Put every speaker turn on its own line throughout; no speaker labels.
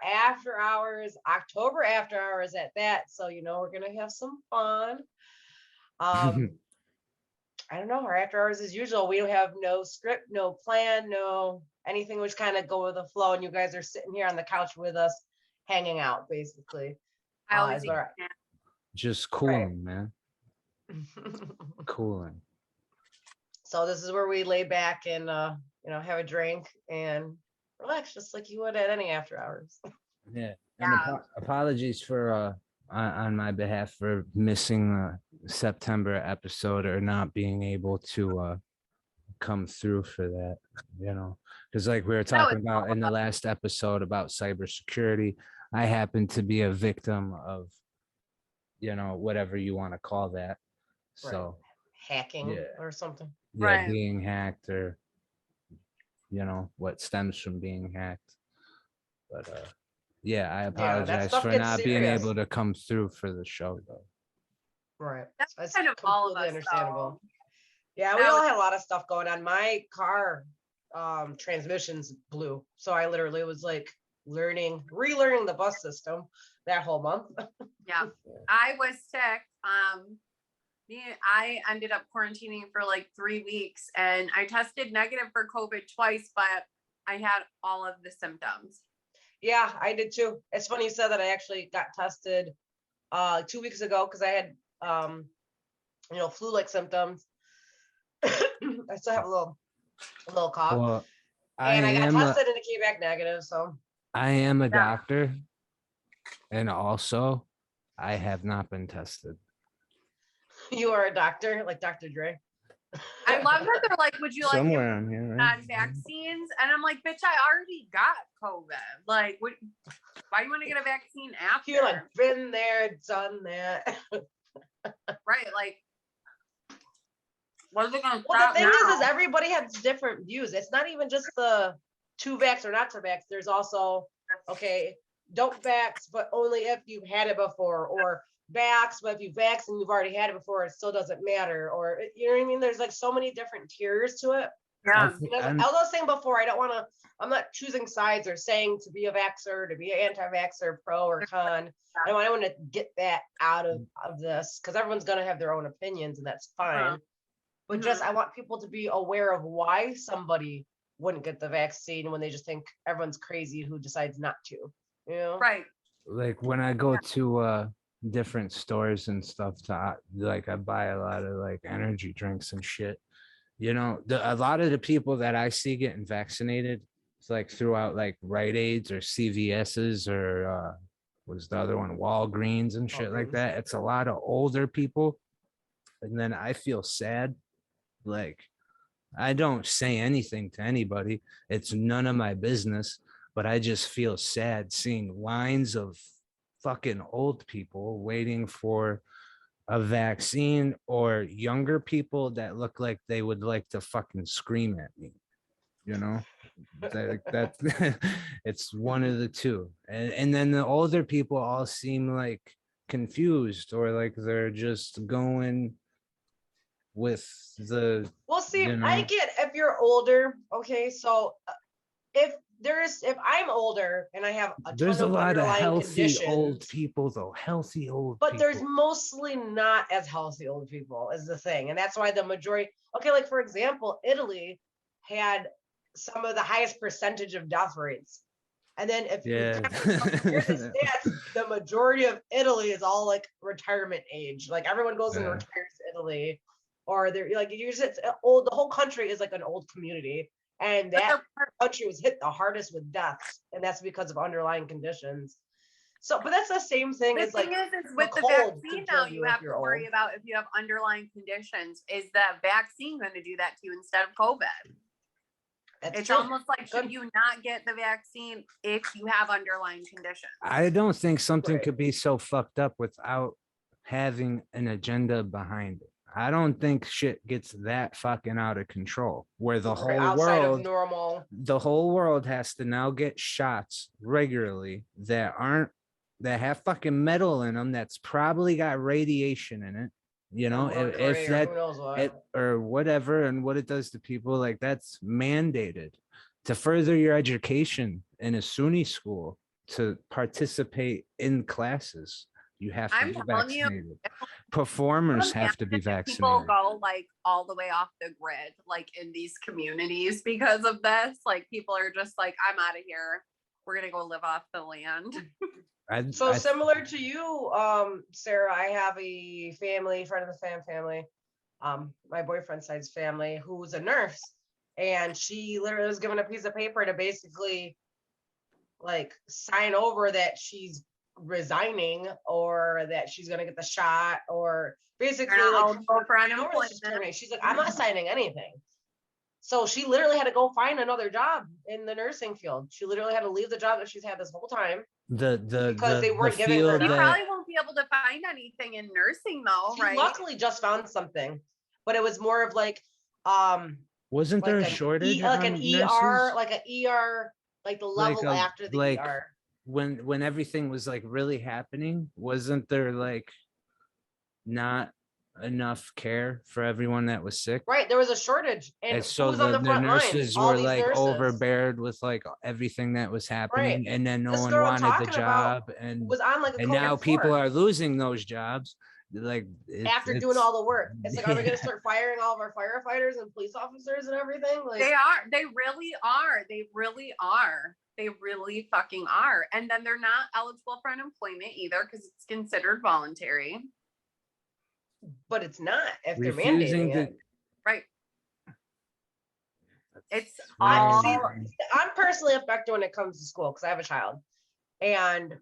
after hours, October after hours at that. So, we're going to have some fun. I don't know. Our after hours as usual. We don't have no script, no plan, no anything. We just kind of go with the flow. And you guys are sitting here on the couch with us, hanging out, basically.
I always
just cooling, man. Cooling.
So this is where we lay back and have a drink and relax, just like you would at any after hours.
Yeah. And apologies for on my behalf for missing the September episode or not being able to come through for that, because like we were talking about in the last episode about cybersecurity, I happen to be a victim of, whatever you want to call that. So
hacking or something.
Yeah, being hacked or, what stems from being hacked. But I apologize for not being able to come through for the show though.
Right.
That's kind of all of us,
understandable. Yeah, we all had a lot of stuff going on. My car transmissions blew. So I literally was like relearning the bus system that whole month.
Yeah. I was sick. I ended up quarantining for like 3 weeks and I tested negative for COVID twice, but I had all of the symptoms.
Yeah, I did too. It's funny you said that. I actually got tested 2 weeks ago because I had flu-like symptoms. I still have a little cough.
Well,
and I got tested and it came back negative. So
I am a doctor, and also I have not been tested.
You are a doctor, like Dr. Dre.
I love that they're like, would you like
somewhere on here, right?
vaccines? And I'm like, bitch, I already got COVID. Like, why do you want to get a vaccine after?
You're like, been there, done that.
Right, like, what are they going to
Well, the thing is everybody has different views. It's not even just the to vax or not to vax. There's also, don't vax, but only if you've had it before, or vax, but if you vax and you've already had it before, it still doesn't matter. Or, you know what I mean? There's like so many different tiers to it.
Yeah.
I was saying before, I'm not choosing sides or saying to be a vaxxer, to be an anti-vaxxer, pro or con. I don't want to get that out of this because everyone's going to have their own opinions and that's fine. But just, I want people to be aware of why somebody wouldn't get the vaccine when they just think everyone's crazy who decides not to,
Right.
Like when I go to different stores and stuff I buy a lot of like energy drinks and shit. A lot of the people that I see getting vaccinated, it's like throughout like Rite Aids or CVS's or what's the other one, Walgreens and shit like that. It's a lot of older people. And then I feel sad. Like, I don't say anything to anybody. It's none of my business, but I just feel sad seeing lines of fucking old people waiting for a vaccine or younger people that look like they would like to fucking scream at me. That it's one of the two. And then the older people all seem like confused or like they're just going with the
I get if you're older, so if I'm older and I have
there's a lot of healthy old people
but there's mostly not as healthy old people is the thing, and that's why the majority like for example, Italy had some of the highest percentage of death rates, and then if here's the stats, the majority of Italy is all like retirement age, like everyone goes and retires to Italy. Or they're like, it's old. The whole country is like an old community, and that country was hit the hardest with deaths, and that's because of underlying conditions. So, but that's the same thing as like
with the vaccine. Now you have to worry about if you have underlying conditions. Is that vaccine going to do that to you instead of COVID? It's almost like, should you not get the vaccine if you have underlying conditions?
I don't think something could be so fucked up without having an agenda behind it. I don't think shit gets that fucking out of control where the whole world has to now get shots regularly that have fucking metal in them that's probably got radiation in it, if that or whatever, and what it does to people, like that's mandated to further your education in a SUNY school to participate in classes. You have to be vaccinated. Performers have to be vaccinated.
People go like all the way off the grid, like in these communities because of this. Like people are just like, I'm out of here. We're gonna go live off the land.
Similar to you, Sarah, I have a family, friend of the family, my boyfriend's side's family, who's a nurse, and she literally was given a piece of paper to basically like sign over that she's resigning or that she's gonna get the shot, or basically she's like, I'm not signing anything. So she literally had to go find another job in the nursing field. She literally had to leave the job that she's had this whole time. Because they weren't giving her.
You probably won't be able to find anything in nursing though, right?
Luckily just found something, but it was more of like
wasn't there a shortage
like an ER, like an ER, like the level after the ER.
When everything was like really happening, wasn't there like not enough care for everyone that was sick?
Right, there was a shortage, and
so the nurses were like overbeared with like everything that was happening, and then no one wanted the job, and
was on like
and now people are losing those jobs like
after doing all the work. It's like, are we gonna start firing all of our firefighters and police officers and everything? Like
they really are. They really fucking are. And then they're not eligible for unemployment either because it's considered voluntary.
But it's not if they're mandating it.
Right. It's
all... I'm personally affected when it comes to school because I have a child. And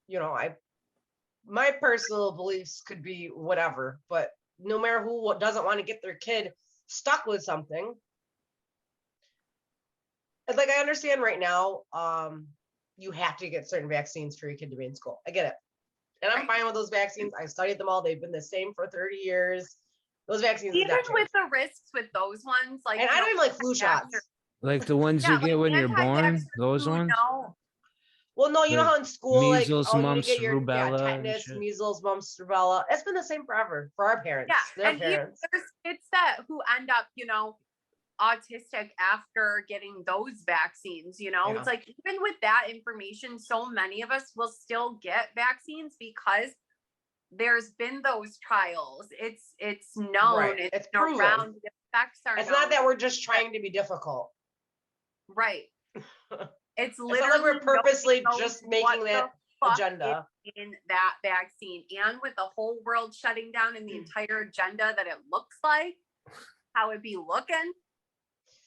you know, my personal beliefs could be whatever, but no matter who doesn't want to get their kid stuck with something. Like I understand right now, you have to get certain vaccines for your kid to be in school. I get it. And I'm fine with those vaccines. I studied them all. They've been the same for 30 years. Those vaccines.
Even with the risks with those ones, like
and I don't even like flu shots.
Like the ones you get when you're born, those ones?
Well, no, you know how in school,
measles,
like,
mumps,
you get your
rubella,
tetanus, measles, mumps, rubella. It's been the same forever for our parents.
Yeah, and parents. There's kids that who end up, you know, autistic after getting those vaccines, you know. It's like even with that information, so many of us will still get vaccines because there's been those trials. It's known,
right. It's proven.
Around the effects are
it's
known.
Not that we're just trying to be difficult,
right? It's literally
it's not like we're purposely just making that agenda
in that vaccine, and with the whole world shutting down and the entire agenda that it looks like how it be looking.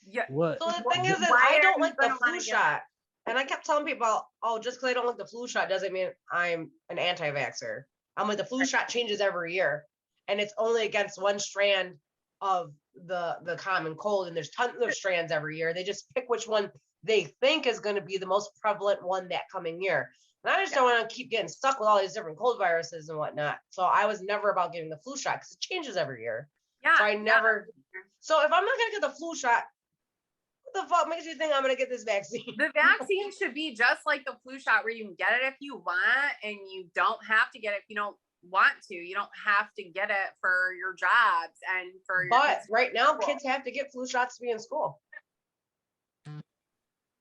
Yeah.
What?
So the thing is that I don't like the flu shot. And I kept telling people, oh, just because I don't like the flu shot doesn't mean I'm an anti-vaxxer. I'm like, the flu shot changes every year. And it's only against one strand of the common cold. And there's tons of strands every year. They just pick which one they think is going to be the most prevalent one that coming year. And I just don't want to keep getting stuck with all these different cold viruses and whatnot. So I was never about getting the flu shot because it changes every year.
Yeah.
So I never. So if I'm not going to get the flu shot, what the fuck makes you think I'm going to get this vaccine?
The vaccine should be just like the flu shot where you can get it if you want and you don't have to get it if you don't want to. You don't have to get it for your jobs and for your
But right now, kids have to get flu shots to be in school.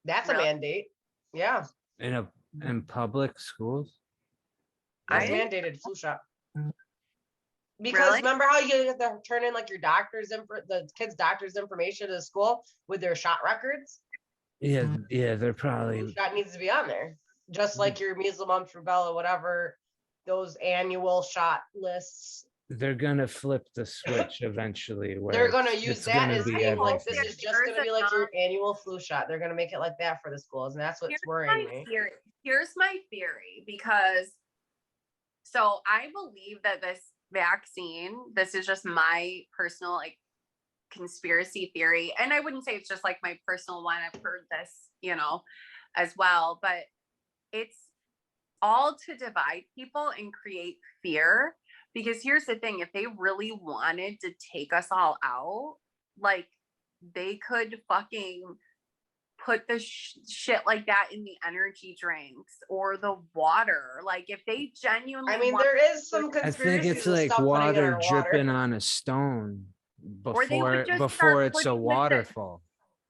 That's a mandate. Yeah.
In public schools?
It's mandated flu shot. Because remember how you get to turn in like your the kids' doctor's information to the school with their shot records?
Yeah, they're probably.
Shot needs to be on there, just like your measles, mumps, rubella, whatever. Those annual shot lists.
They're gonna flip the switch eventually. Where
they're gonna use that as like this is just gonna be like your annual flu shot. They're gonna make it like that for the schools, and that's what's worrying me.
Here's my theory, because so I believe that this vaccine, this is just my personal like conspiracy theory, and I wouldn't say it's just like my personal one. I've heard this, you know, as well, but it's all to divide people and create fear. Because here's the thing, if they really wanted to take us all out, like they could fucking put the shit like that in the energy drinks or the water. Like if they genuinely,
I mean, there is some conspiracy.
I think it's like water dripping on a stone before it's a waterfall.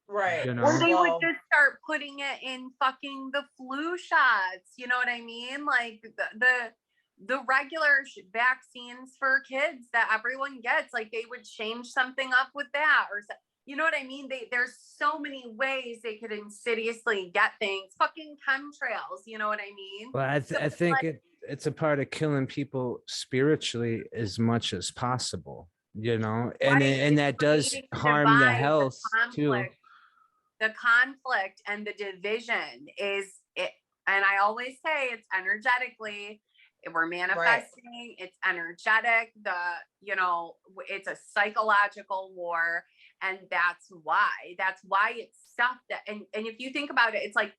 Right.
You know?
Or they would just start putting it in fucking the flu shots. You know what I mean? Like the regular vaccines for kids that everyone gets, like they would change something up with that, or you know what I mean? There's so many ways they could insidiously get things. Fucking chemtrails, you know what I mean?
Well, I think like, it's a part of killing people spiritually as much as possible, you know, and
right.
and that does harm the health too.
The conflict and the division is it, and I always say it's energetically. We're manifesting. Right. It's energetic. It's a psychological war, and that's why it's stuff that. And if you think about it, it's like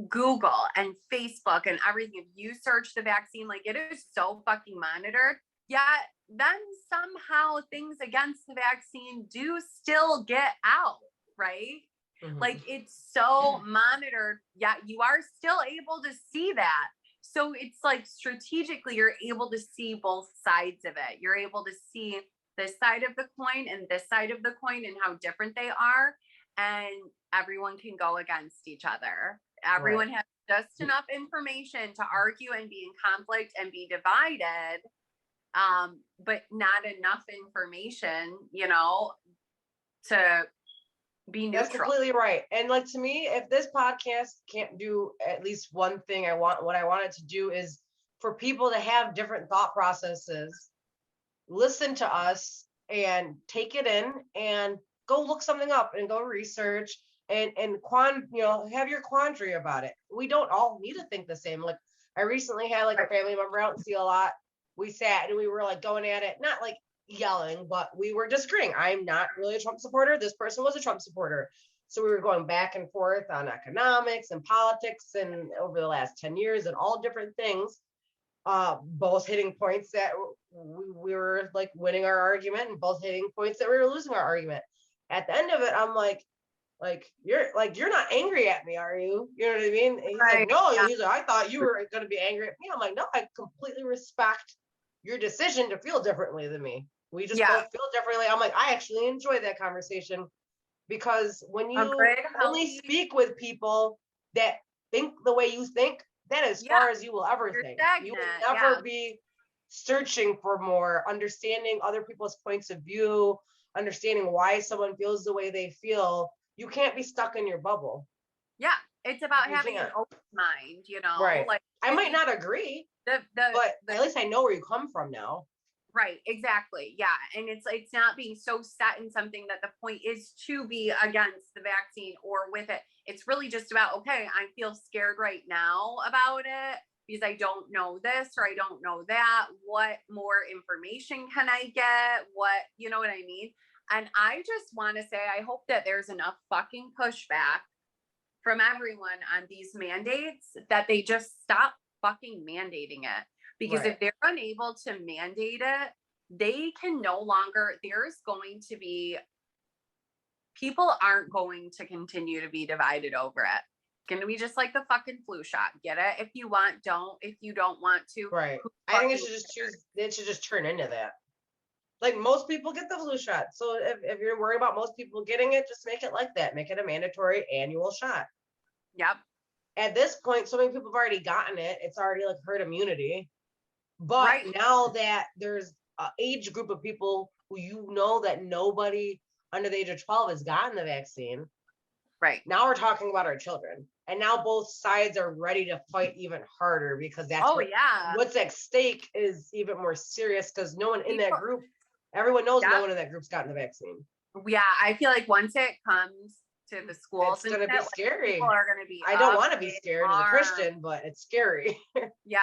Google and Facebook and everything. If you search the vaccine, like it is so fucking monitored. Yet then somehow things against the vaccine do still get out, right? Mm-hmm. Like it's so monitored, yet you are still able to see that. So it's like strategically, you're able to see both sides of it. You're able to see this side of the coin and this side of the coin and how different they are. And everyone can go against each other. Everyone has just enough information to argue and be in conflict and be divided, but not enough information, to be neutral.
That's completely right. And like, to me, if this podcast can't do at least one thing, what I want it to do is for people to have different thought processes, listen to us and take it in and go look something up and go research and have your quandary about it. We don't all need to think the same. Like I recently had like a family member out and see a lot. We sat and we were like going at it, not like yelling, but we were disagreeing. I'm not really a Trump supporter. This person was a Trump supporter. So we were going back and forth on economics and politics and over the last 10 years and all different things, both hitting points that we were like winning our argument and both hitting points that we were losing our argument. At the end of it, I'm like, you're not angry at me, are you? You know what I mean? And he's like, no. Yeah. He's like, I thought you were going to be angry at me. I'm like, no, I completely respect your decision to feel differently than me. We just both feel differently. I'm like, I actually enjoy that conversation because when you only speak with people that think the way you think, that is as far as you will ever think. Stagnant. You will never be searching for more, understanding other people's points of view, understanding why someone feels the way they feel. You can't be stuck in your bubble.
Yeah, it's about having an open mind,
Right.
Like
I might not agree, but at least I know where you come from now.
Right, exactly. Yeah. And it's not being so set in something that the point is to be against the vaccine or with it. It's really just about, okay, I feel scared right now about it because I don't know this or I don't know that. What more information can I get? What, you know what I mean? And I just want to say, I hope that there's enough fucking pushback from everyone on these mandates that they just stop fucking mandating it. Because if they're unable to mandate it, they can no longer, people aren't going to continue to be divided over it. It's going to be just like the fucking flu shot. Get it? If you want, don't. If you don't want to.
Right. I think it should just turn into that. Like most people get the flu shot. So if you're worried about most people getting it, just make it like that. Make it a mandatory annual shot.
Yep.
At this point, so many people have already gotten it. It's already like herd immunity. But now that there's an age group of people who that nobody under the age of 12 has gotten the vaccine.
Right.
Now we're talking about our children. And now both sides are ready to fight even harder because that's what's at stake is even more serious because no one in that group, everyone knows no one in that group's gotten the vaccine.
Yeah, I feel like once it comes to the schools,
it's going to be scary.
People are going to be.
I don't want to be scared as a Christian, but it's scary.
Yeah.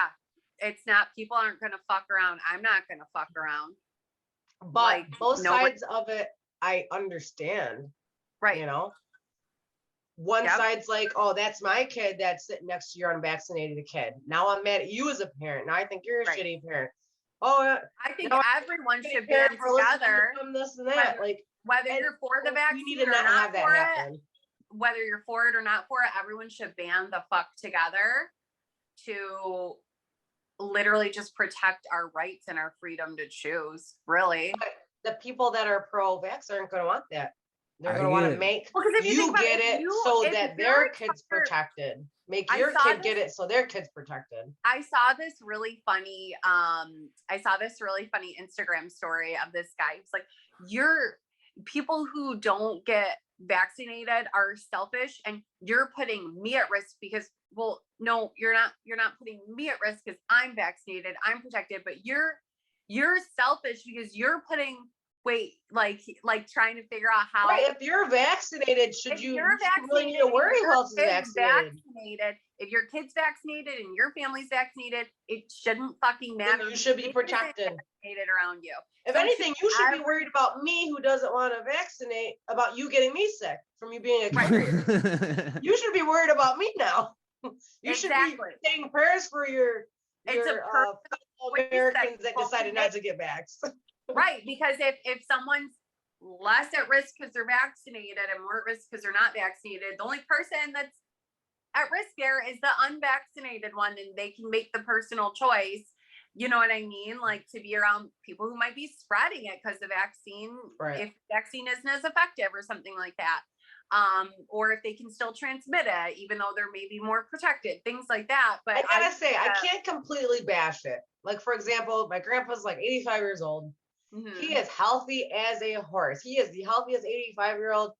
It's not, people aren't going to fuck around. I'm not going to fuck around.
But both sides of it, I understand.
Right.
One side's like, oh, that's my kid that's sitting next to your unvaccinated kid. Now I'm mad at you as a parent. Now I think you're a shitty parent. Oh,
I think everyone should band together.
This and that.
Whether you're for the vaccine
you need to not have that happen.
Whether you're for it or not for it, everyone should band the fuck together to literally just protect our rights and our freedom to choose, really.
But the people that are pro-vax aren't going to want that. They're going to want to make you get it so that their kid's protected. Make your kid get it so their kid's protected.
I saw this really funny Instagram story of this guy. It's like, people who don't get vaccinated are selfish, and you're putting me at risk because, well, no, you're not putting me at risk because I'm vaccinated, I'm protected, but you're selfish because you're putting like trying to figure out how.
Right, if you're vaccinated, you really need to worry who else is vaccinated.
If your kid's vaccinated and your family's vaccinated, it shouldn't fucking matter.
Then you should be protected.
Vaccinated around you.
If anything, you should be worried about me who doesn't want to vaccinate, about you getting me sick from you being a carrier. You should be worried about me now. You should be saying prayers for your fellow Americans that decided not to get vaxxed.
Right, because if someone's less at risk because they're vaccinated and more at risk because they're not vaccinated, the only person that's at risk there is the unvaccinated one, and they can make the personal choice. You know what I mean? Like, to be around people who might be spreading it because the vaccine, if the vaccine isn't as effective or something like that. Or if they can still transmit it, even though they're maybe more protected, things like that. But
I gotta say, I can't completely bash it. Like, for example, my grandpa's like 85 years old. Mm-hmm. He is healthy as a horse. He is the healthiest 85-year-old.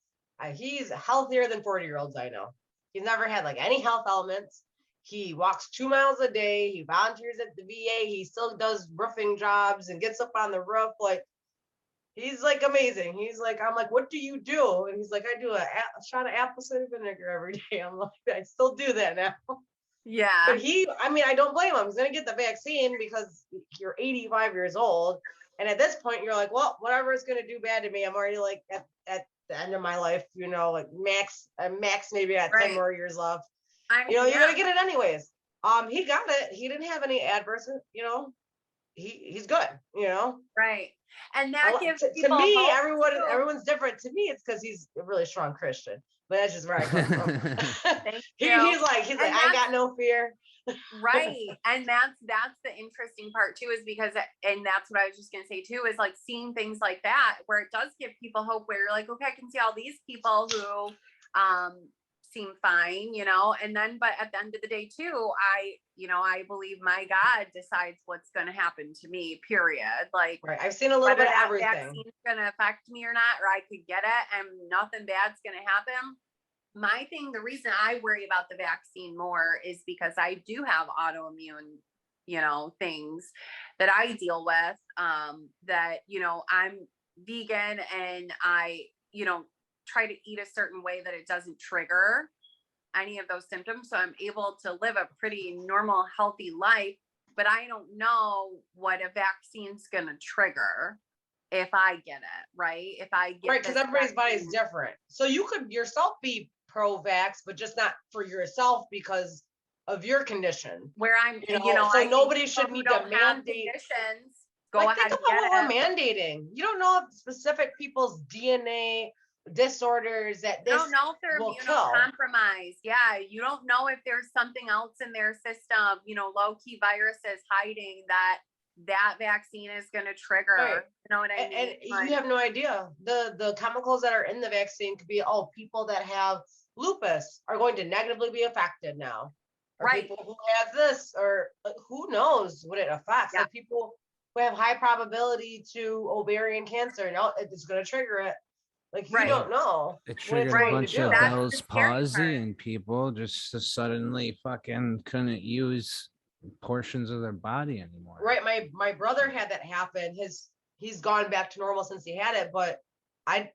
He's healthier than 40-year-olds I know. He's never had like any health elements. He walks 2 miles a day. He volunteers at the VA. He still does roofing jobs and gets up on the roof. Like, he's like amazing. He's like, I'm like, what do you do? And he's like, I do a shot of apple cider vinegar every day. I'm like, I still do that now.
Yeah.
But I don't blame him. He's going to get the vaccine because you're 85 years old. And at this point, you're like, well, whatever is going to do bad to me, I'm already like at the end of my life, like max maybe at 10 more years left. You're going to get it anyways. He got it. He didn't have any adverse, he's good,
Right. And that gives
to me, everyone's different. To me, it's because he's a really strong Christian. But that's just where I come from. He's like, I ain't got no fear.
Right. And that's the interesting part too, is because, and that's what I was just going to say too, is like seeing things like that, where it does give people hope, where you're like, okay, I can see all these people who, seem fine, and then, but at the end of the day too, I believe my God decides what's going to happen to me, period. Like,
right. I've seen a little bit of everything.
Vaccine's going to affect me or not, or I could get it and nothing bad's going to happen. My thing, the reason I worry about the vaccine more is because I do have autoimmune, things that I deal with, that, I'm vegan and I, try to eat a certain way that it doesn't trigger any of those symptoms. So I'm able to live a pretty normal, healthy life, but I don't know what a vaccine's going to trigger if I get it, right? If I get
right, because everybody's body is different. So you could yourself be pro-vax, but just not for yourself because of your condition.
Where I'm,
so nobody should need to mandate.
Go ahead.
Think about what we're mandating. You don't know if specific people's DNA disorders that this
don't know if they're immunocompromised. Yeah, you don't know if there's something else in their system, low-key viruses hiding that vaccine is going to trigger. Right. You know what I mean?
And you have no idea. The chemicals that are in the vaccine could be, people that have lupus are going to negatively be affected now. Or right. People who have this, or who knows what it affects. Yeah. Like people who have high probability to ovarian cancer, it's going to trigger it. Like, you don't know.
It triggered a bunch of Bell's palsy, and people just suddenly fucking couldn't use portions of their body anymore.
Right. My brother had that happen. He's gone back to normal since he had it, but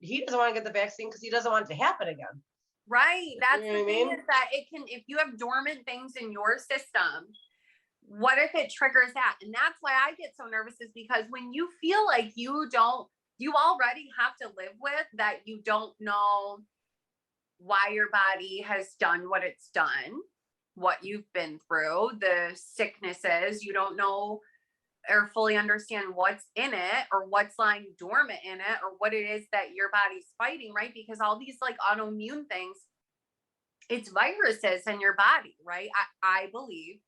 he doesn't want to get the vaccine because he doesn't want it to happen again.
Right. That's the thing, is that it can, if you have dormant things in your system, what if it triggers that? And that's why I get so nervous, is because when you feel like you already have to live with that, you don't know why your body has done what it's done, what you've been through, the sicknesses, you don't know or fully understand what's in it or what's lying dormant in it or what it is that your body's fighting, right? Because all these like autoimmune things, it's viruses in your body, right? I believe,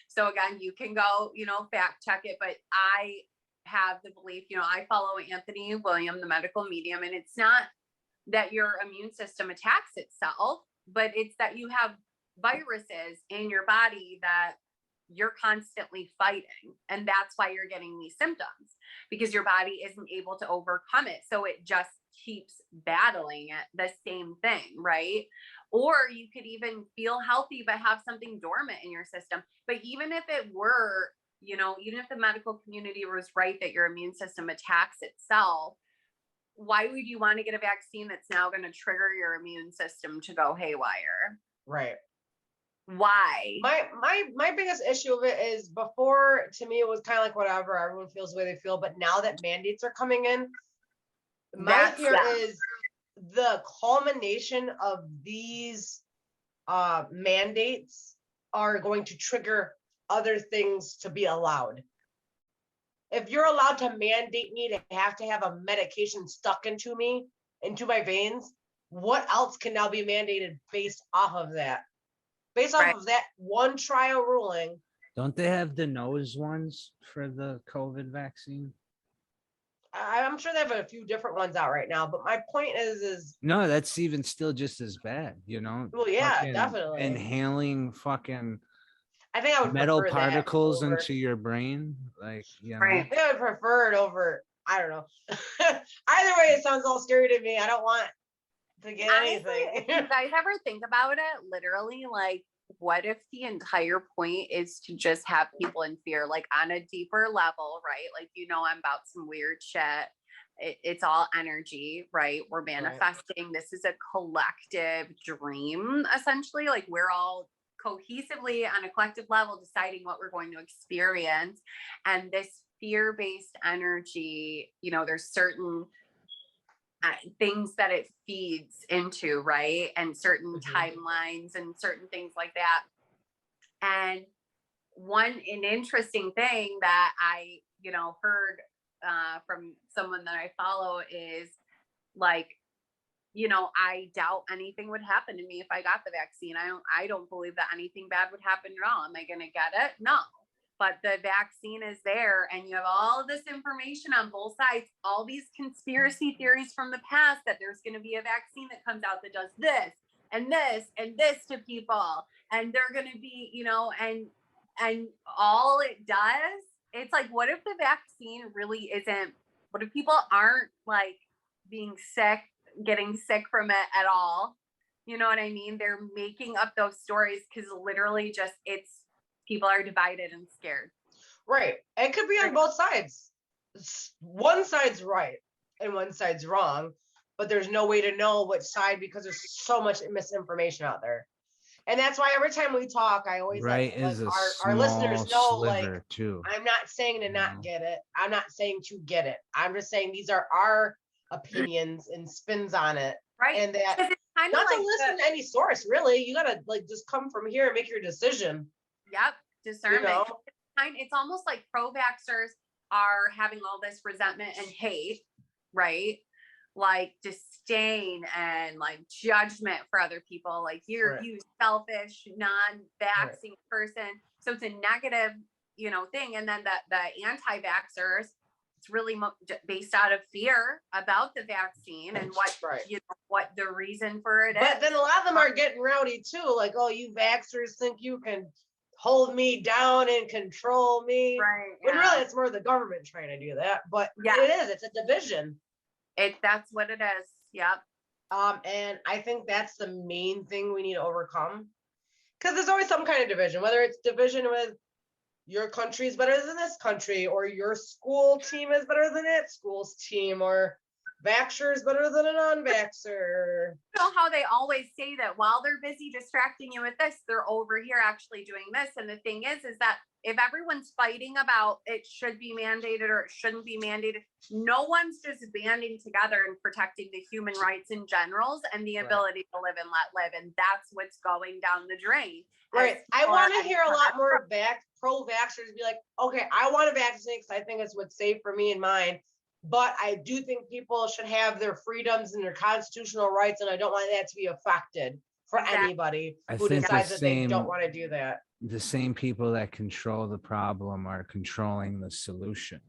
so again, you can go, fact check it, but I have the belief, I follow Anthony William, the medical medium, and it's not that your immune system attacks itself, but it's that you have viruses in your body that you're constantly fighting. And that's why you're getting these symptoms, because your body isn't able to overcome it. So it just keeps battling it, the same thing, right? Or you could even feel healthy, but have something dormant in your system. But even if it were, you know, even if the medical community was right that your immune system attacks itself, why would you want to get a vaccine that's now going to trigger your immune system to go haywire?
Right.
Why?
My biggest issue of it is, before, to me, it was kind of like whatever, everyone feels the way they feel. But now that mandates are coming in, my fear is the culmination of these mandates are going to trigger other things to be allowed. If you're allowed to mandate me to have a medication stuck into my veins, what else can now be mandated based off of that? Based off of that one trial ruling.
Don't they have the nose ones for the COVID vaccine?
I'm sure they have a few different ones out right now, but my point is
no, that's even still just as bad, you know?
Well, yeah, definitely.
Inhaling fucking
I think I would
metal particles into your brain. Like, you know.
I think I would prefer it over, I don't know. Either way, it sounds all scary to me. I don't want to get anything.
If you guys ever think about it, literally, like, what if the entire point is to just have people in fear, like on a deeper level, right? Like, you know, I'm about some weird shit. It's all energy, right? We're manifesting. Right. This is a collective dream, essentially. Like, we're all cohesively on a collective level deciding what we're going to experience. And this fear-based energy, you know, there's certain things that it feeds into, right? And certain timelines and certain things like that. And an interesting thing that I, you know, heard from someone that I follow is like, you know, I doubt anything would happen to me if I got the vaccine. I don't believe that anything bad would happen at all. Am I going to get it? No. But the vaccine is there, and you have all this information on both sides, all these conspiracy theories from the past that there's going to be a vaccine that comes out that does this and this and this to people. And they're going to be, you know, and all it does, it's like, what if the vaccine really isn't, what if people aren't like being sick, getting sick from it at all? You know what I mean? They're making up those stories because literally just people are divided and scared.
Right. It could be on both sides. One side's right and one side's wrong, but there's no way to know which side because there's so much misinformation out there. And that's why every time we talk, I always like our listeners know, like, too. I'm not saying to not get it. I'm not saying to get it. I'm just saying these are our opinions and spins on it. Right. And that not to listen to any source, really. You gotta like just come from here and make your decision.
Yep. Discernment. You know? It's almost like pro-vaxxers are having all this resentment and hate, right? Like disdain and like judgment for other people. Like you selfish, non-vaxxing person. So it's a negative, you know, thing. And then the anti-vaxxers, it's really based out of fear about the vaccine and what, you know, what the reason for it is.
But then a lot of them are getting rowdy too. Like, oh, you vaxxers think you can hold me down and control me. Right. When really it's more the government trying to do that. But it's a division.
That's what it is. Yep.
And I think that's the main thing we need to overcome. Because there's always some kind of division, whether it's division with your country is better than this country, or your school team is better than that school's team, or vaxxer is better than a non-vaxxer.
You know how they always say that while they're busy distracting you with this, they're over here actually doing this. And the thing is that if everyone's fighting about it should be mandated or it shouldn't be mandated, no one's just banding together and protecting the human rights in generals and the ability to live and let live. And that's what's going down the drain.
Right. I want to hear a lot more pro-vaxxers be like, okay, I want to vaccinate because I think it's what's safe for me and mine. But I do think people should have their freedoms and their constitutional rights, and I don't want that to be affected for anybody who decides that they don't want to do that.
The same people that control the problem are controlling the solution.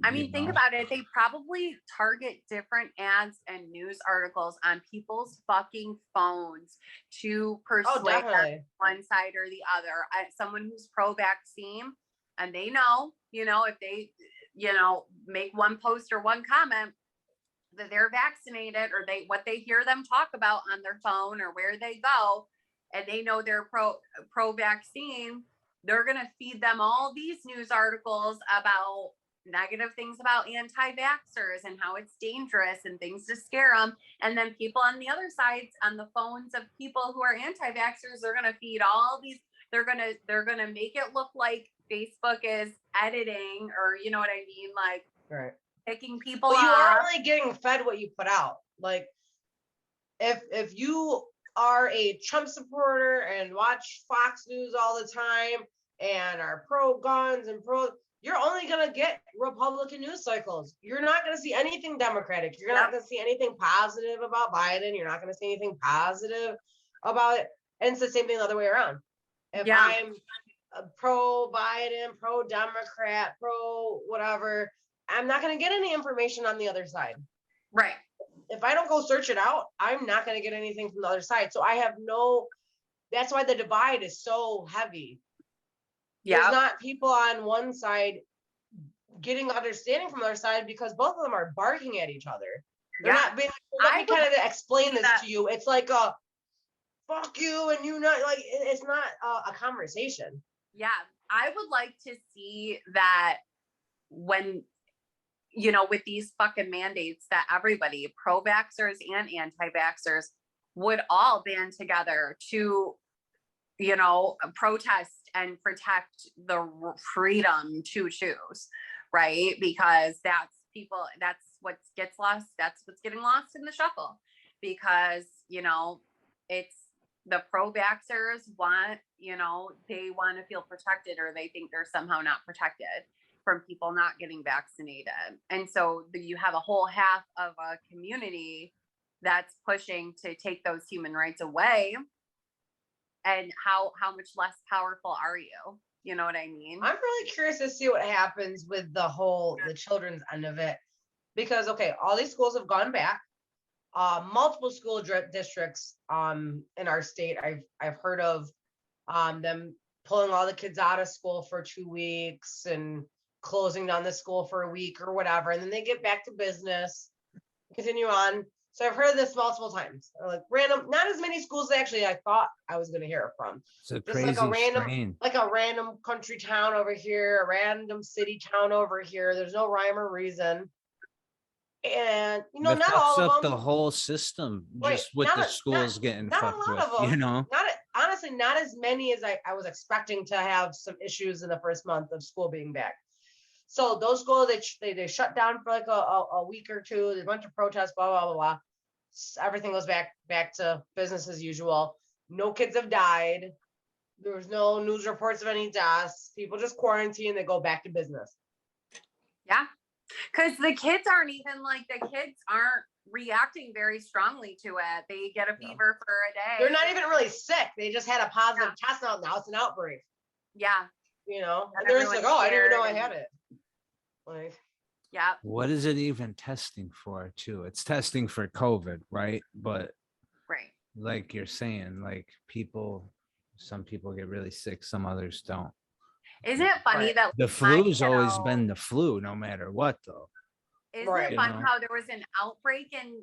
I mean, think about it. They probably target different ads and news articles on people's fucking phones to persuade one side or the other. Someone who's pro-vaccine, and they know, if they, make one post or one comment that they're vaccinated, or what they hear them talk about on their phone or where they go, and they know they're pro-vaccine, they're going to feed them all these news articles about negative things about anti-vaxxers and how it's dangerous and things to scare them. And then people on the other sides, on the phones of people who are anti-vaxxers, they're going to feed all these, they're going to make it look like Facebook is editing, or you know what I mean? Like,
right.
Picking people
you
up.
aren't really getting fed what you put out. Like, if you are a Trump supporter and watch Fox News all the time and are pro-guns and you're only going to get Republican news cycles. You're not going to see anything Democratic. You're not going to see anything positive about Biden. You're not going to see anything positive about it. And it's the same thing the other way around. If I'm pro-Biden, pro-Democrat, pro-whatever, I'm not going to get any information on the other side.
Right.
If I don't go search it out, I'm not going to get anything from the other side. So that's why the divide is so heavy. Yeah. There's not people on one side getting understanding from the other side, because both of them are barking at each other. They're not being, let me kind of explain this to you. It's like a fuck you and you not, like, it's not a conversation.
Yeah. I would like to see that when, with these fucking mandates, that everybody, pro-vaxxers and anti-vaxxers, would all band together to, protest and protect the freedom to choose, right? Because that's what gets lost. That's what's getting lost in the shuffle, because, it's the pro-vaxxers want, they want to feel protected, or they think they're somehow not protected from people not getting vaccinated. And so you have a whole half of a community that's pushing to take those human rights away. And how much less powerful are you? You know what I mean?
I'm really curious to see what happens with the children's end of it, because all these schools have gone back. Multiple school districts in our state, I've heard of them pulling all the kids out of school for 2 weeks and closing down the school for a week or whatever, and then they get back to business, continue on. So I've heard this multiple times. Like random, not as many schools actually I thought I was going to hear it from.
It's a crazy strain.
Like a random country town over here, a random city town over here. There's no rhyme or reason. And not all of them.
The whole system, just with the schools getting fucked with.
Honestly, not as many as I was expecting to have some issues in the first month of school being back. So those schools, they shut down for like a week or two. There's a bunch of protests, blah, blah, blah, blah. Everything goes back to business as usual. No kids have died. There was no news reports of any deaths. People just quarantine. They go back to business.
Yeah. Because the kids aren't reacting very strongly to it. They get a fever for a day.
They're not even really sick. They just had a positive test out. Now it's an outbreak.
Yeah.
And they're just like, oh, I didn't even know I had it. Like,
yeah.
What is it even testing for too? It's testing for COVID, right? But
right.
Like you're saying, like some people get really sick, some others don't.
Isn't it funny that
the flu's always been the flu, no matter what, though?
Isn't it funny how there was an outbreak in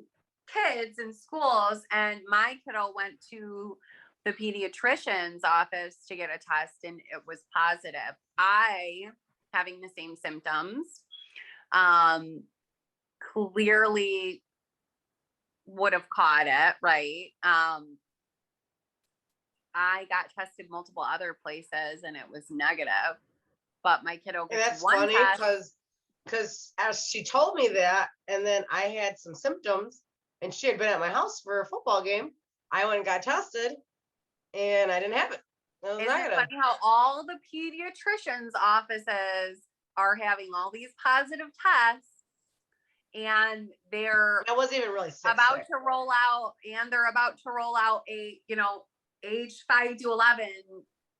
kids in schools, and my kiddo went to the pediatrician's office to get a test, and it was positive. I, having the same symptoms, clearly would have caught it, right? I got tested multiple other places and it was negative, but my kiddo gets one test.
That's funny because as she told me that, and then I had some symptoms, and she had been at my house for a football game. I went and got tested, and I didn't have it.
Isn't it funny how all the pediatricians' offices are having all these positive tests, and
I wasn't even really sick.
About to roll out a age 5 to 11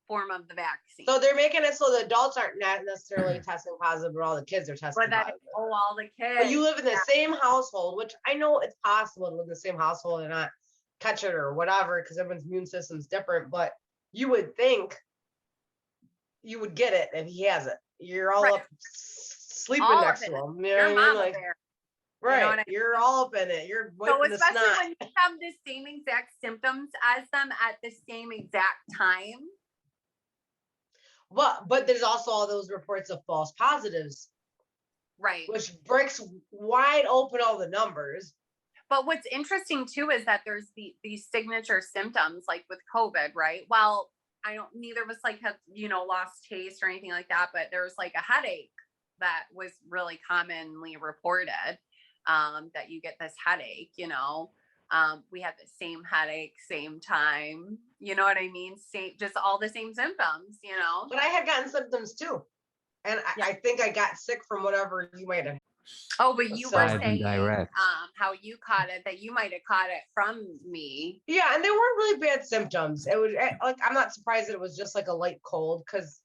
form of the vaccine.
So they're making it so the adults aren't not necessarily testing positive, but all the kids are testing positive.
All the kids.
But you live in the same household, which I know it's possible to live in the same household and not catch it or whatever, because everyone's immune system's different. But you would think you would get it if he has it. You're all up sleeping all next to him. You know what I mean? Like, right. You know you're all up in it. You're wiping the snot. So especially when
you have the same exact symptoms as them at the same exact time.
But there's also all those reports of false positives.
Right.
Which breaks wide open all the numbers.
But what's interesting too is that there's these signature symptoms like with COVID, right? Well, neither of us like have, lost taste or anything like that, but there was like a headache that was really commonly reported, that you get this headache, we had the same headache, same time, you know what I mean? Same, just all the same symptoms,
But I had gotten symptoms too. And I think I got sick from whatever you might have.
Oh, but you were saying how you caught it, that you might have caught it from me.
Yeah, and they weren't really bad symptoms. It was like, I'm not surprised that it was just like a light cold, because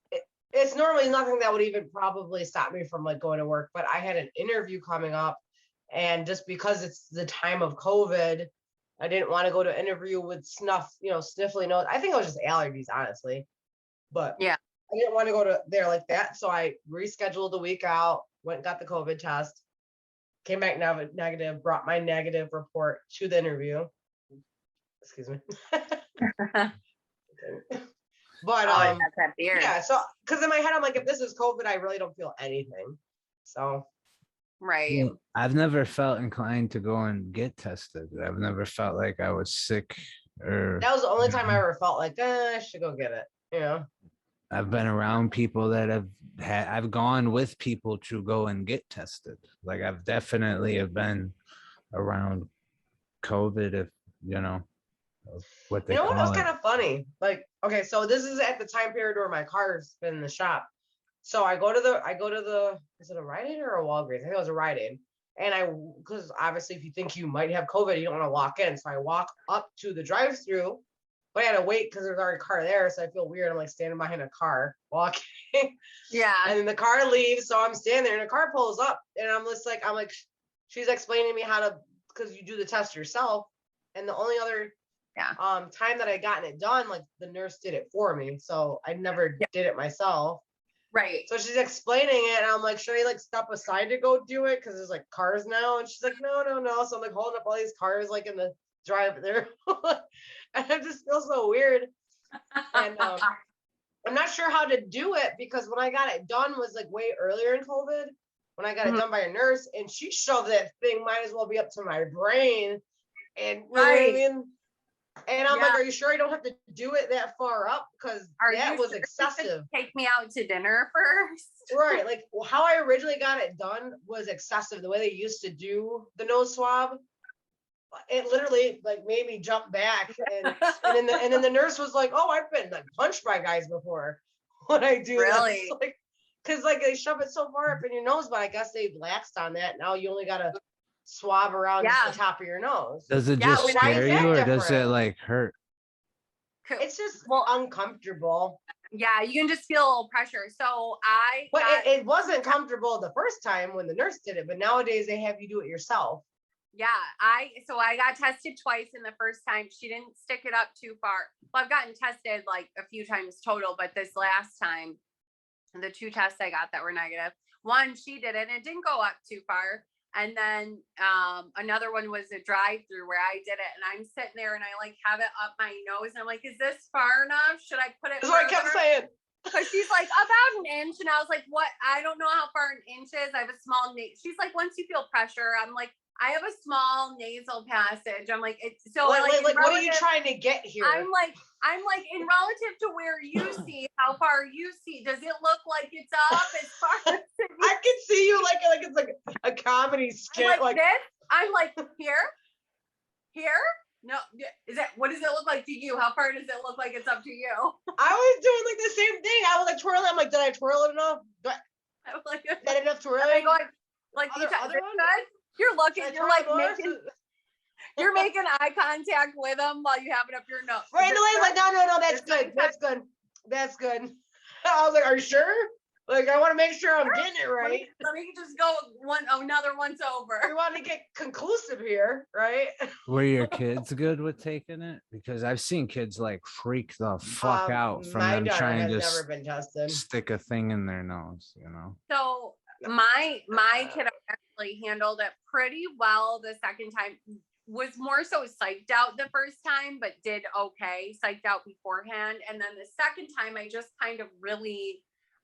it's normally nothing that would even probably stop me from like going to work. But I had an interview coming up, and just because it's the time of COVID, I didn't want to go to an interview with sniffly nose. I think it was just allergies, honestly. But yeah, I didn't want to go to there like that. So I rescheduled the week out, went and got the COVID test, came back negative, brought my negative report to the interview. Excuse me. But
that's that beard.
Yeah, so because in my head I'm like, if this is COVID, I really don't feel anything. So
right.
Yeah, I've never felt inclined to go and get tested. I've never felt like I was sick or
that was the only time I ever felt like I should go get it.
I've been around people that I've gone with people to go and get tested. Like I've definitely have been around COVID, if what they call
what was
it.
kind of funny. Like, okay, so this is at the time period where my car's been in the shop. So I go to the is it a Rite Aid or a Walgreens? I think it was a Rite Aid. And because obviously if you think you might have COVID, you don't want to walk in. So I walk up to the drive-through. But I had to wait because there's already a car there, so I feel weird. I'm like standing behind a car walking.
Yeah.
And then the car leaves, so I'm standing there, and the car pulls up, and I'm like, she's explaining to me how to, because you do the test yourself. And the only other time that I gotten it done, like the nurse did it for me, so I never did it myself.
Right.
So she's explaining it, and I'm like, should I like step aside to go do it? Because there's like cars now, and she's like, no. So I'm like holding up all these cars like in the drive there. And I just feel so weird. And I'm not sure how to do it, because when I got it done was like way earlier in COVID, when I got it done by a nurse, and she shoved that thing, might as well be up to my brain. And you know what I mean? And I'm like, are you sure I don't have to do it that far up? Because that was excessive.
Take me out to dinner first.
Right. Like how I originally got it done was excessive. The way they used to do the nose swab, it literally like made me jump back, and then the nurse was like, "Oh, I've been like punched by guys before when I do
really?"
Like, because like they shove it so far up in your nose, but I guess they've laxed on that. Now you only gotta swab around just the top of your nose.
Does it just scare you, or does it like hurt?
It's just uncomfortable.
Yeah, you can just feel a little pressure. So
it wasn't comfortable the first time when the nurse did it, but nowadays they have you do it yourself.
Yeah, I got tested twice, and the first time she didn't stick it up too far. Well, I've gotten tested like a few times total, but this last time, the 2 tests I got that were negative, one, she did it and it didn't go up too far. And then another one was a drive-through where I did it, and I'm sitting there and I like have it up my nose, and I'm like, is this far enough? Should I put it?
That's what I kept saying.
Because she's like, about an inch. And I was like, what? I don't know how far an inch is. I have a small She's like, once you feel pressure, I'm like, I have a small nasal passage. I'm like, it's so
like what are you trying to get here?
I'm like in relative to where you see, how far you see, does it look like it's up as far as
I can see you like it's like a comedy skit.
Like this. I'm like, here. No, what does it look like to you? How far does it look like it's up to you?
I was doing like the same thing. I was like twirling. I'm like, did I twirl it enough?
I was like,
is that enough twirling?
Like other one? You're looking, you're like making eye contact with them while you have it up your nose.
Right away, like, no, that's good. That's good. That's good. I was like, are you sure? Like, I want to make sure I'm getting it right.
Let me just go another once over.
We want to get conclusive here, right?
Were your kids good with taking it? Because I've seen kids like freak the fuck out from them trying to
never been tested.
Stick a thing in their nose,
So my kid actually handled it pretty well the second time. Was more so psyched out the first time, but did okay, psyched out beforehand. And then the second time, I just kind of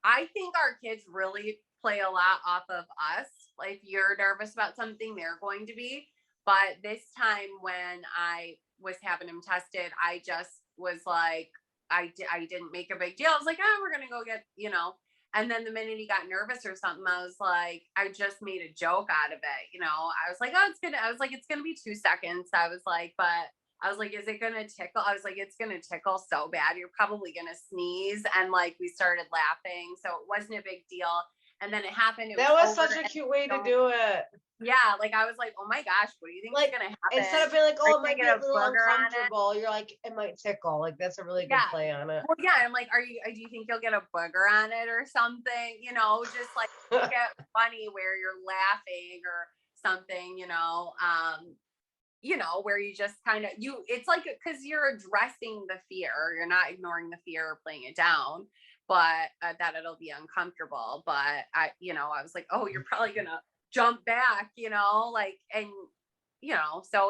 I think our kids really play a lot off of us. Like, if you're nervous about something, they're going to be. But this time when I was having him tested, I just was like, I didn't make a big deal. I was like, we're going to go get, And then the minute he got nervous or something, I was like, I just made a joke out of it. I was like, it's going to be 2 seconds. I was like, is it going to tickle? I was like, it's going to tickle so bad. You're probably going to sneeze. And like, we started laughing. So it wasn't a big deal. And then it happened.
That was such a cute way to do it.
Yeah. Like, I was like, oh my gosh, what do you think is going to happen?
Instead of being like, oh, it might get a little uncomfortable, you're like, it might tickle. Like, that's a really good play on it.
Well, yeah. I'm like, do you think you'll get a booger on it or something? Just like get funny where you're laughing or something, where you just kind of, it's like, because you're addressing the fear, you're not ignoring the fear or playing it down, but that it'll be uncomfortable. But I was like, oh, you're probably going to jump back, so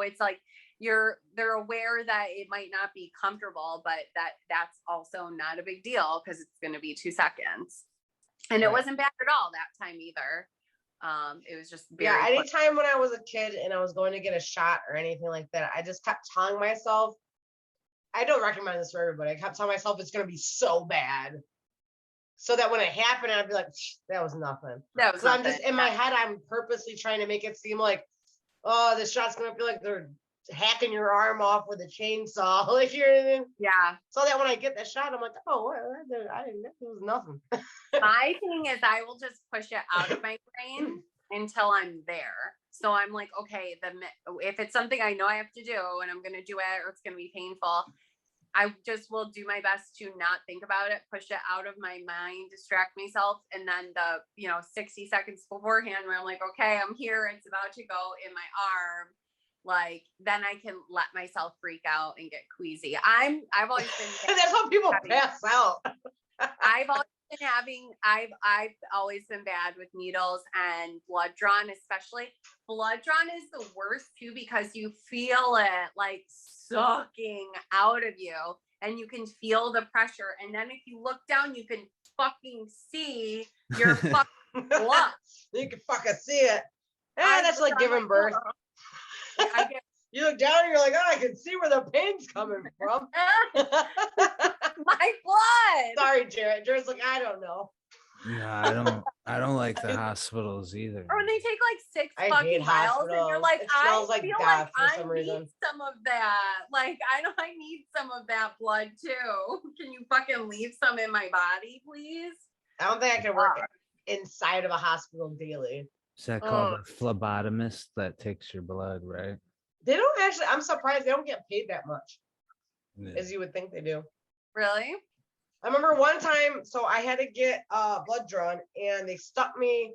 it's like, they're aware that it might not be comfortable, but that's also not a big deal because it's going to be 2 seconds. And It wasn't bad at all that time either. It was just
anytime when I was a kid and I was going to get a shot or anything like that, I just kept telling myself, I don't recommend this for everybody. I kept telling myself it's going to be so bad, so that when it happened, I'd be like, that was nothing. So I'm just in my head, I'm purposely trying to make it seem like, oh, this shot's going to feel like they're hacking your arm off with a chainsaw. Like, you know what I mean?
Yeah.
So that when I get the shot, I'm like, oh, I didn't know, it was nothing.
My thing is, I will just push it out of my brain until I'm there. So I'm like, okay, if it's something I know I have to do and I'm going to do it, or it's going to be painful, I just will do my best to not think about it, push it out of my mind, distract myself. And then 60 seconds beforehand where I'm like, okay, I'm here, it's about to go in my arm. Like, then I can let myself freak out and get queasy. I've always been
that's how people pass out.
I've always been bad with needles and blood drawn, especially. Blood drawn is the worst too, because you feel it like sucking out of you and you can feel the pressure. And then if you look down, you can fucking see your fucking blood.
You can fucking see it. That's like giving birth. You look down and you're like, oh, I can see where the pain's coming from.
My blood.
Sorry, Jarett. Jarett's like, I don't know.
Yeah, I don't like the hospitals either.
Or when they take like 6 fucking miles and you're like, I feel like I need some of that. Like, I need some of that blood too. Can you fucking leave some in my body, please?
I don't think I can work inside of a hospital daily.
Is that called a phlebotomist that takes your blood, right?
They don't actually, I'm surprised they don't get paid that much as you would think they do.
Really?
I remember one time, so I had to get blood drawn and they stuck me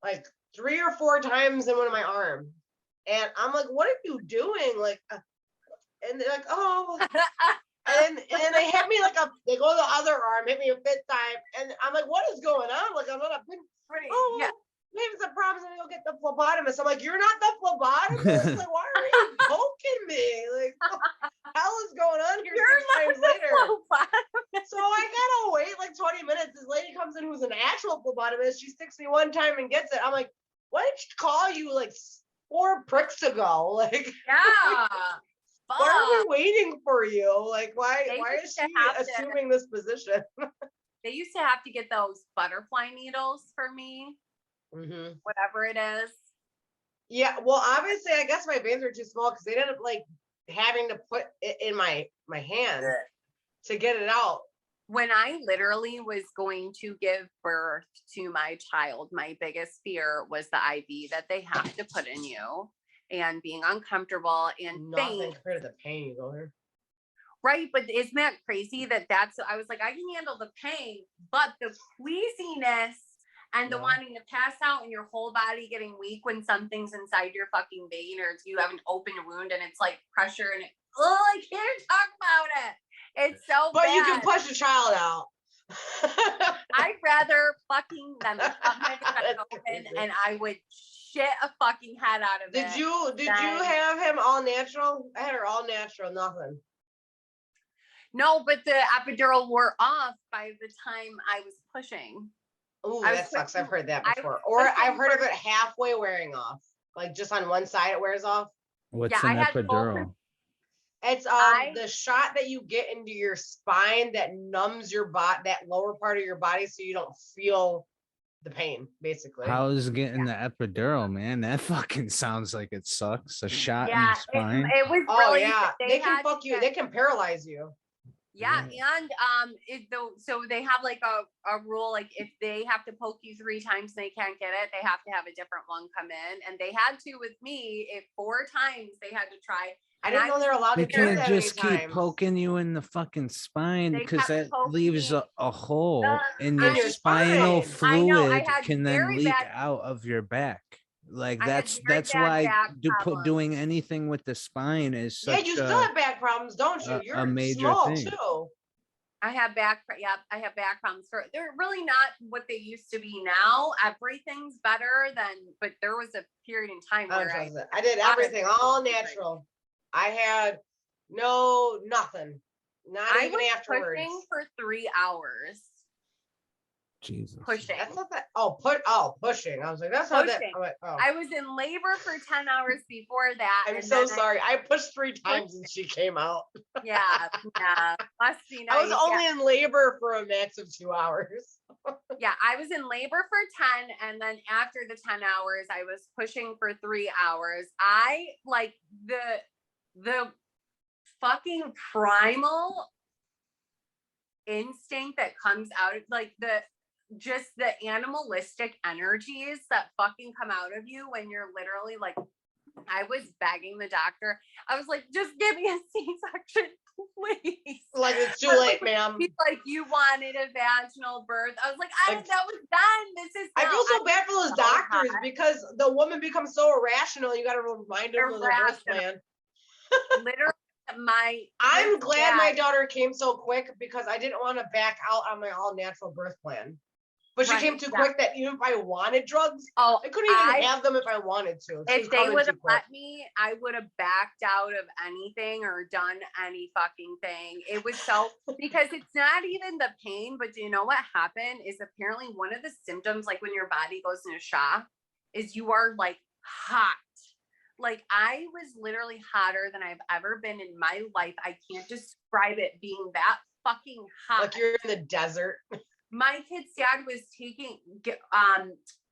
like 3 or 4 times in one of my arm. And I'm like, what are you doing? Like, and they're like, oh, and they hit me they go to the other arm, hit me a 5th time. And I'm like, what is going on? Like, I'm not
yeah.
Maybe some problems and go get the phlebotomist. I'm like, you're not the phlebotomist? Like, why are you poking me? Like, what the hell is going on here?
You're
6 times later. So I gotta wait like 20 minutes. This lady comes in who's an actual phlebotomist. She sticks me 1 time and gets it. I'm like, why did she call you like 4 pricks ago? Like,
yeah.
Why are we waiting for you? Like, why is she assuming this position?
They used to have to get those butterfly needles for me.
Mm-hmm.
Whatever it is.
Yeah, well, obviously, I guess my veins were too small because they ended up like having to put it in my hand to get it out.
When I literally was going to give birth to my child, my biggest fear was the IV that they have to put in you and being uncomfortable and
nothing compared to the pain you go here.
Right, but isn't that crazy that's, I was like, I can handle the pain, but the queasiness and the wanting to pass out and your whole body getting weak when something's inside your fucking vein, or if you have an open wound and it's like pressure and I can't talk about it. It's so
but
bad.
You can push a child out.
I'd rather fucking them cut my vagina open and I would shit a fucking head out of it.
Did you have him all natural? I had her all natural, nothing.
No, but the epidural wore off by the time I was pushing.
Oh, that sucks. I've heard that before. Or I've heard of it halfway wearing off. Like just on one side it wears off.
What's an epidural?
It's the shot that you get into your spine that numbs your body, that lower part of your body, so you don't feel the pain, basically.
How is getting the epidural, man? That fucking sounds like it sucks. A shot in the spine.
It was really.
They can fuck you. They can paralyze you.
Yeah, and so they have like a rule, like if they have to poke you 3 times and they can't get it, they have to have a different one come in. And they had to with me, 4 times they had to try.
I didn't know they're allowed to do that. They can't
just keep poking you in the fucking spine, because that leaves a hole in your spinal fluid can then leak out of your back. Like that's why doing anything with the spine is such
you still have back problems, don't you? You're a major small thing too.
I have back problems. They're really not what they used to be now. Everything's better but there was a period in time where
I did everything all natural. I had nothing. Not even afterwards.
Pushing for 3 hours.
Jesus.
Pushing.
That's not that. Pushing. I was like, that's not that. Like,
I was in labor for 10 hours before that.
I'm so sorry. I pushed 3 times and she came out.
Yeah. Must be nice.
I was only in labor for a max of 2 hours.
Yeah, I was in labor for 10, and then after the 10 hours, I was pushing for 3 hours. I like the fucking primal instinct that comes out, like the animalistic energies that fucking come out of you when you're literally like, I was begging the doctor. I was like, just give me a C-section, please.
Like, it's too late, ma'am.
He's like, you wanted a vaginal birth. I was like, that was done.
I feel so bad for those doctors because the woman becomes so irrational. You got to remind her of the birth plan.
Literally,
I'm glad my daughter came so quick because I didn't want to back out on my all natural birth plan. But she came too quick that even if I wanted drugs, I couldn't even have them if I wanted to.
If they would have let me, I would have backed out of anything or done any fucking thing. It was so, because it's not even the pain, but do you know what happened is apparently one of the symptoms, like when your body goes into shock, is you are like hot. Like I was literally hotter than I've ever been in my life. I can't describe it being that fucking hot.
Like you're in the desert.
My kid's dad was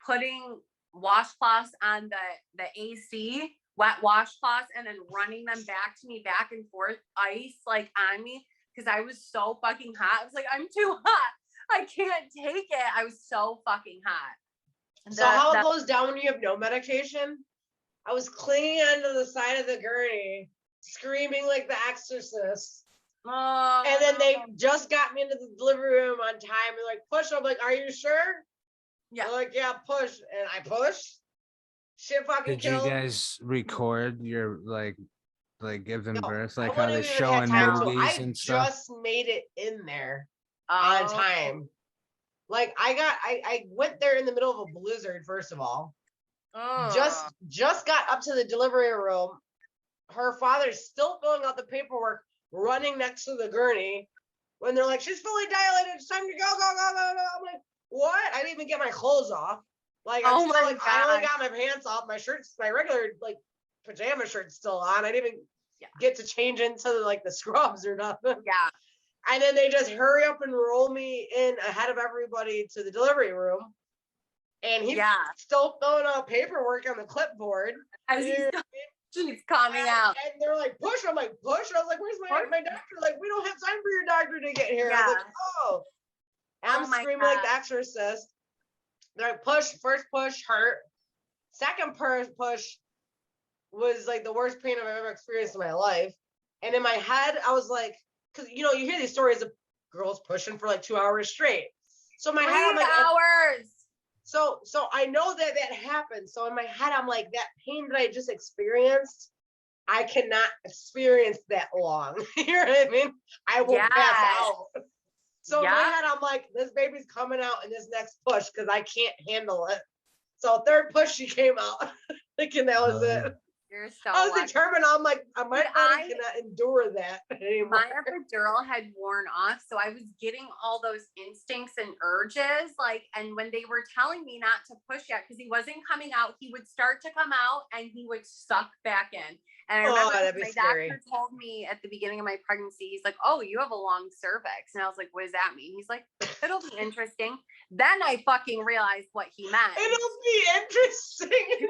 putting washcloths on the AC, wet washcloths, and then running them back to me, back and forth, ice like on me, because I was so fucking hot. I was like, I'm too hot. I can't take it. I was so fucking hot.
So how it goes down when you have no medication? I was clinging onto the side of the gurney, screaming like the Exorcist.
Oh.
And then they just got me into the delivery room on time. They're like, push. I'm like, are you sure?
Yeah.
They're like, yeah, push. And I pushed. Shit fucking killed.
Did you guys record your like giving birth, like
how
they show in movies and stuff?
I just made it in there on time. Like I went there in the middle of a blizzard, first of all. Just got up to the delivery room. Her father's still filling out the paperwork, running next to the gurney, when they're like, she's fully dilated, it's time to go. I'm like, what? I didn't even get my clothes off. Like, I'm still like, I only got my pants off, my shirt's, my regular like pajama shirt's still on. I didn't even get to change into like the scrubs or nothing.
Yeah.
And then they just hurry up and roll me in ahead of everybody to the delivery room. And he's still filling out paperwork on the clipboard.
She's coming out.
And they're like, push. I'm like, push. I was like, where's my doctor? Like, we don't have time for your doctor to get here. I was like, oh. And I'm screaming like the Exorcist. They're like, push. First push hurt. Second push was like the worst pain I've ever experienced in my life. And in my head, I was like, because you hear these stories of girls pushing for like 2 hours straight. So in my
3
head, I'm like,
hours.
So I know that happened. So in my head, I'm like, that pain that I just experienced, I cannot experience that long. You know what I mean? I will pass out. So in my head, I'm like, this baby's coming out in this next push because I can't handle it. So third push, she came out, thinking that was it.
You're so
I was
lucky.
determined. I'm like, my body cannot endure that anymore.
My epidural had worn off, so I was getting all those instincts and urges. Like, and when they were telling me not to push yet, because he wasn't coming out, he would start to come out and he would suck back in. And I remember my doctor told me at the beginning of my pregnancy, he's like, "Oh, you have a long cervix." And I was like, "What does that mean?" He's like, "It'll be interesting." Then I fucking realized what he meant.
It'll be interesting.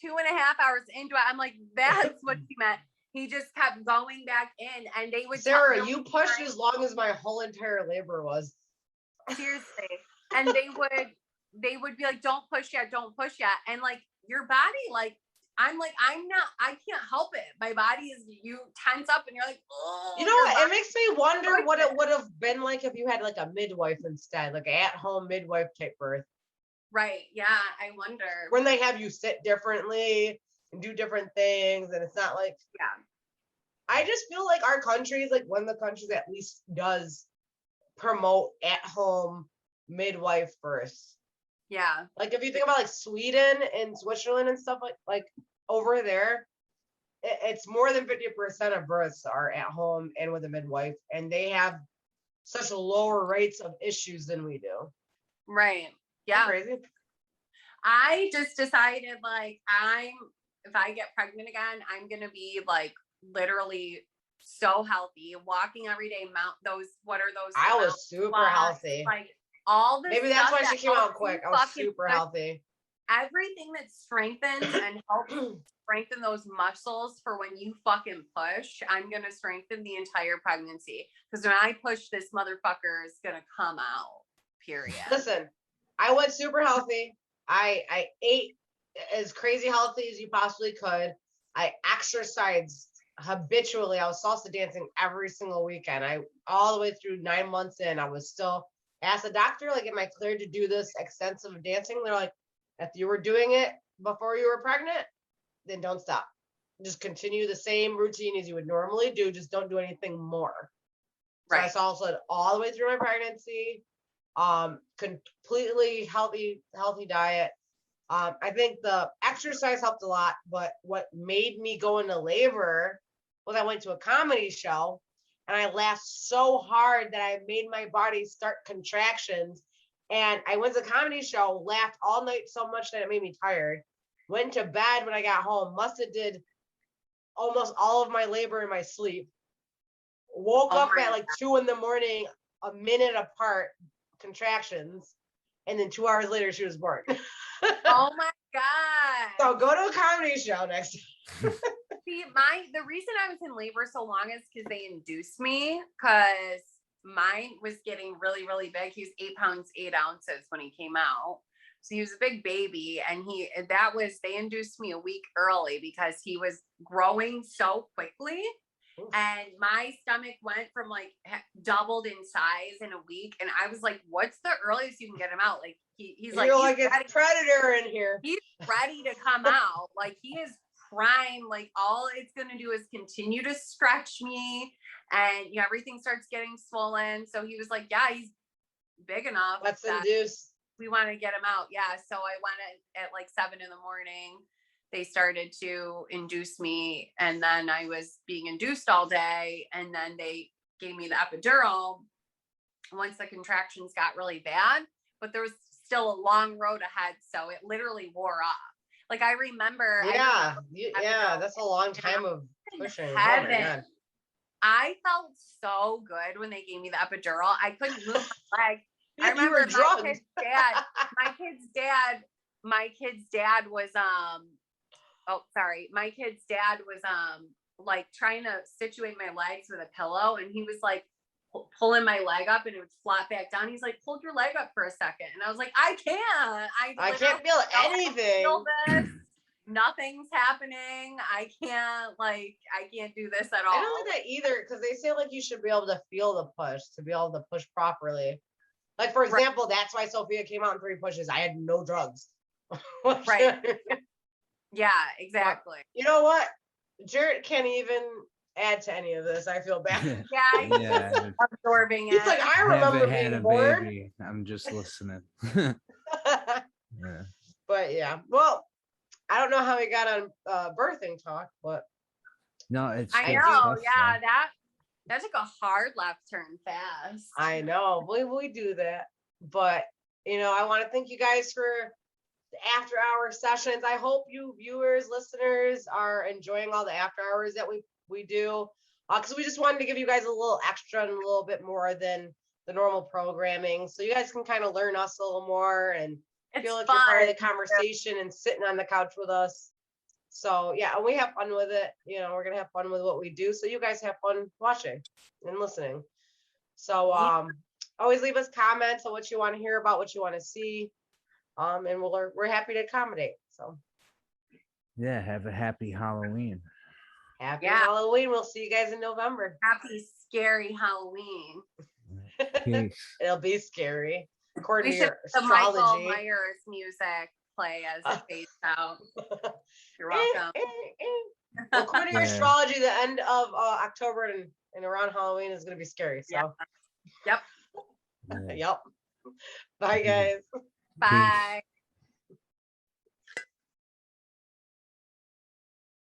2.5 hours into it, I'm like, that's what he meant. He just kept going back in, and they would.
Sarah, you pushed as long as my whole entire labor was.
Seriously, and they would be like, "Don't push yet, don't push yet," and like your body, like I can't help it. My body is, you tense up, and you're like, oh.
You know what? It makes me wonder what it would have been like if you had like a midwife instead, like an at-home midwife type birth.
Right. Yeah. I wonder.
When they have you sit differently and do different things. And it's not like, I just feel like our country is like one of the countries that at least does promote at-home midwife births.
Yeah.
Like if you think about like Sweden and Switzerland and stuff like over there, it's more than 50% of births are at home and with a midwife. And they have such lower rates of issues than we do.
Right. Yeah.
Crazy.
I just decided like if I get pregnant again, I'm going to be like literally so healthy, walking every day, what are those?
I was super healthy.
Like all this.
Maybe that's why she came out quick. I was super healthy.
Everything that strengthens and helps strengthen those muscles for when you fucking push, I'm going to strengthen the entire pregnancy. Because when I push, this motherfucker is going to come out, period.
Listen, I went super healthy. I ate as crazy healthy as you possibly could. I exercised habitually. I was salsa dancing every single weekend. All the way through 9 months in, I was still asked the doctor, like, am I cleared to do this extensive dancing? They're like, if you were doing it before you were pregnant, then don't stop. Just continue the same routine as you would normally do. Just don't do anything more. Right. So I salsa all the way through my pregnancy. Completely healthy diet. I think the exercise helped a lot, but what made me go into labor was I went to a comedy show and I laughed so hard that I made my body start contractions. And I went to the comedy show, laughed all night so much that it made me tired. Went to bed when I got home, must have did almost all of my labor in my sleep. Woke up at like 2 a.m, a minute apart, contractions, and then 2 hours later she was born.
Oh my god.
So go to a comedy show next time.
See, the reason I was in labor so long is because they induced me, because mine was getting really, really big. He was 8 pounds, 8 ounces when he came out. So he was a big baby, and they induced me a week early because he was growing so quickly. And my stomach went from like doubled in size in a week. And I was like, what's the earliest you can get him out? Like he's like,
it's Predator in here.
He's ready to come out. Like he is prime. Like all it's going to do is continue to stretch me. And everything starts getting swollen. So he was like, yeah, he's big enough.
Let's induce.
We want to get him out. Yeah. So I went at like 7 a.m. They started to induce me, and then I was being induced all day, and then they gave me the epidural once the contractions got really bad, but there was still a long road ahead, so it literally wore off. Like I remember
that's a long time of pushing.
Heaven. I felt so good when they gave me the epidural. I couldn't move my leg. I remember my kid's dad was my kid's dad was like trying to situate my legs with a pillow, and he was like pulling my leg up and it would flop back down. He's like, hold your leg up for a second. And I was like, I can't. I
can't feel anything.
Feel this. nothing's happening. I can't do this at all.
I don't like that either, because they say like you should be able to feel the push to be able to push properly. Like, for example, that's why Sophia came out in 3 pushes. I had no drugs.
Right. Yeah, exactly.
But you know what? Jarett can't even add to any of this. I feel bad.
Yeah. Absorbing it.
He's like, I remember being bored.
Baby. I'm just listening. Yeah.
But yeah, well, I don't know how we got on birthing talk, but
no, it's.
I know. Yeah, that took a hard left turn fast.
I know. We do that, but I want to thank you guys for the after hour sessions. I hope you viewers, listeners are enjoying all the after hours that we do, because we just wanted to give you guys a little extra and a little bit more than the normal programming, so you guys can kind of learn us a little more and feel like you're part of the conversation and sitting on the couch with us. So yeah, and we have fun with it. We're gonna have fun with what we do, so you guys have fun watching and listening. So always leave us comments on what you want to hear about, what you want to see, and we're happy to accommodate. So
yeah, have a happy Halloween.
Happy Halloween. We'll see you guys in November.
Happy scary Halloween.
It'll be scary. According to your
the
astrology.
Michael Myers music play as it fades out. You're welcome.
According to your astrology, the end of October and around Halloween is going to be scary. So,
Yep.
Yep. Bye, guys.
Bye.